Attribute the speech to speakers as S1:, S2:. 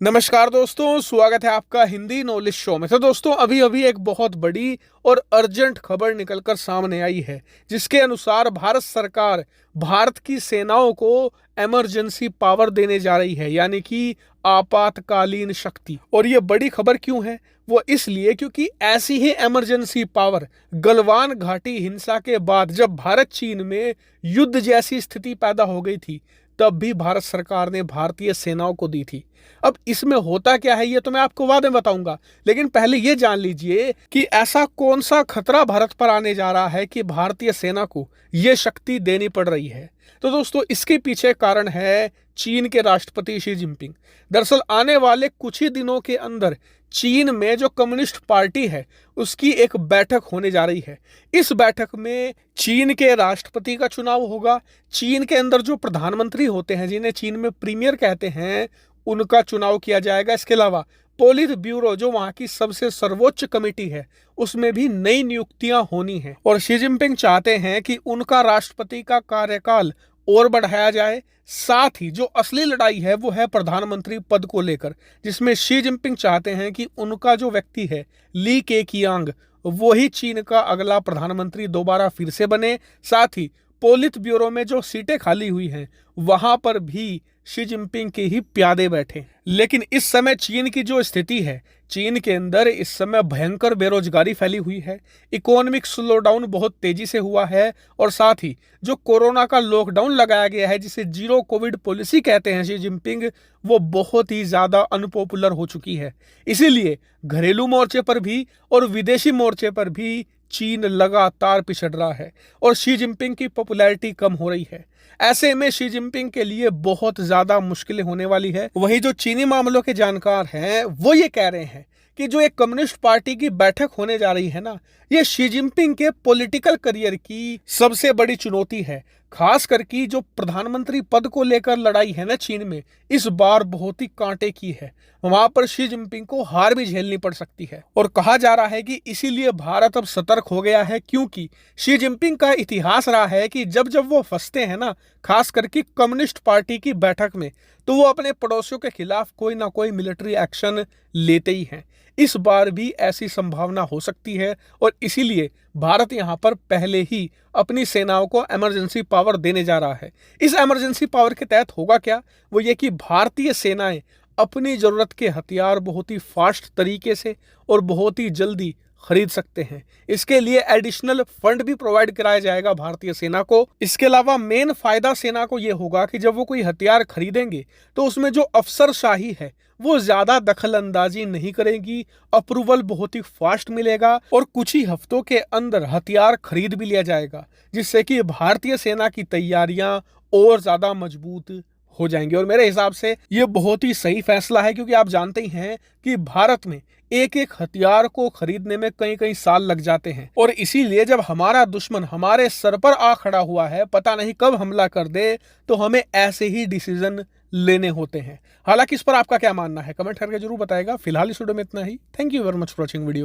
S1: नमस्कार दोस्तों, स्वागत है आपका हिंदी नॉलेज शो में। तो दोस्तों, अभी अभी एक बहुत बड़ी और अर्जेंट खबर निकलकर सामने आई है, जिसके अनुसार भारत सरकार भारत की सेनाओं को इमरजेंसी पावर देने जा रही है, यानी कि आपातकालीन शक्ति। और ये बड़ी खबर क्यों है? वो इसलिए क्योंकि ऐसी ही इमरजेंसी पावर गलवान घाटी हिंसा के बाद, जब भारत चीन में युद्ध जैसी स्थिति पैदा हो गई थी, तब भी भारत सरकार ने भारतीय सेनाओं को दी थी। अब इसमें होता क्या है, ये तो मैं आपको बाद में बताऊंगा, लेकिन पहले ये जान लीजिए कि ऐसा कौन सा खतरा भारत पर आने जा रहा है कि भारतीय सेना को ये शक्ति देनी पड़ रही है। तो दोस्तों, इसके पीछे कारण है चीन के राष्ट्रपति शी जिनपिंग। दरअसल आने वाले कुछ ही दिनों के अंदर चीन में जो कम्युनिस्ट पार्टी है, उसकी एक बैठक होने जा रही है। इस बैठक में चीन के राष्ट्रपति का चुनाव होगा। चीन के अंदर जो प्रधानमंत्री होते हैं, जिन्हें चीन में प्रीमियर कहते हैं, उनका चुनाव किया जाएगा। इसके अलावा पोलित ब्यूरो, जो वहां की सबसे सर्वोच्च कमेटी है, उसमें भी नई नियुक्तियां होनी है। और शी जिनपिंग चाहते हैं कि उनका राष्ट्रपति का कार्यकाल और बढ़ाया जाए। साथ ही जो असली लड़ाई है वो है प्रधानमंत्री पद को लेकर, जिसमें शी जिनपिंग चाहते हैं कि उनका जो व्यक्ति है ली केकियांग, वो ही चीन का अगला प्रधानमंत्री दोबारा फिर से बने। साथ ही पोलित ब्यूरो में जो सीटें खाली हुई हैं, वहां पर भी शी जिनपिंग के ही प्यादे बैठे। लेकिन इस समय चीन की जो स्थिति है, चीन के अंदर इस समय भयंकर बेरोजगारी फैली हुई है, इकोनॉमिक स्लोडाउन बहुत तेजी से हुआ है, और साथ ही जो कोरोना का लॉकडाउन लगाया गया है, जिसे जीरो कोविड पॉलिसी कहते हैं शी जिनपिंग, वो बहुत ही ज्यादा अनपॉपुलर हो चुकी है। इसीलिए घरेलू मोर्चे पर भी और विदेशी मोर्चे पर भी चीन लगातार पिछड़ रहा है और शी जिनपिंग की पॉपुलैरिटी कम हो रही है। ऐसे में शी जिनपिंग के लिए बहुत ज्यादा मुश्किलें होने वाली है। वही जो चीनी मामलों के जानकार हैं, वो ये कह रहे हैं कि जो एक कम्युनिस्ट पार्टी की बैठक होने जा रही है ना, ये शी जिनपिंग के पॉलिटिकल करियर की सबसे बड़ी चुनौती है। खास करके जो प्रधानमंत्री पद को लेकर लड़ाई है ना चीन में, इस बार बहुत ही कांटे की है। वहां पर शी जिनपिंग को हार भी झेलनी पड़ सकती है। और कहा जा रहा है कि इसीलिए भारत अब सतर्क हो गया है, क्योंकि शी जिनपिंग का इतिहास रहा है कि जब जब वो फंसते हैं ना, खास करके कम्युनिस्ट पार्टी की बैठक में, तो वो अपने पड़ोसियों के खिलाफ कोई ना कोई मिलिट्री एक्शन लेते ही हैं। इस बार भी ऐसी संभावना हो सकती है, और इसीलिए भारत यहां पर पहले ही अपनी सेनाओं को इमरजेंसी पावर देने जा रहा है। इस इमरजेंसी पावर के तहत होगा क्या? वो ये कि भारतीय सेनाएं अपनी जरूरत के हथियार बहुत ही फास्ट तरीके से और बहुत ही जल्दी खरीद सकते हैं। इसके लिए एडिशनल फंड भी प्रोवाइड कराया जाएगा भारतीय सेना को। इसके अलावा मेन फायदा सेना को यह होगा कि जब वो कोई हथियार खरीदेंगे, तो उसमें जो अफसरशाही है वो ज्यादा दखल अंदाजी नहीं करेगी, अप्रूवल बहुत ही फास्ट मिलेगा, और कुछ ही हफ्तों के अंदर हथियार खरीद भी लिया जाएगा, जिससे कि भारतीय सेना की तैयारियां और ज्यादा मजबूत हो जाएंगे। और मेरे हिसाब से ये बहुत ही सही फैसला है, क्योंकि आप जानते ही हैं कि भारत में एक एक हथियार को खरीदने में कई कई साल लग जाते हैं। और इसीलिए जब हमारा दुश्मन हमारे सर पर आ खड़ा हुआ है, पता नहीं कब हमला कर दे, तो हमें ऐसे ही डिसीजन लेने होते हैं। हालांकि इस पर आपका क्या मानना है, कमेंट करके जरूर बताएगा। फिलहाल इस वीडियो में इतना ही। Thank you very much for watching video.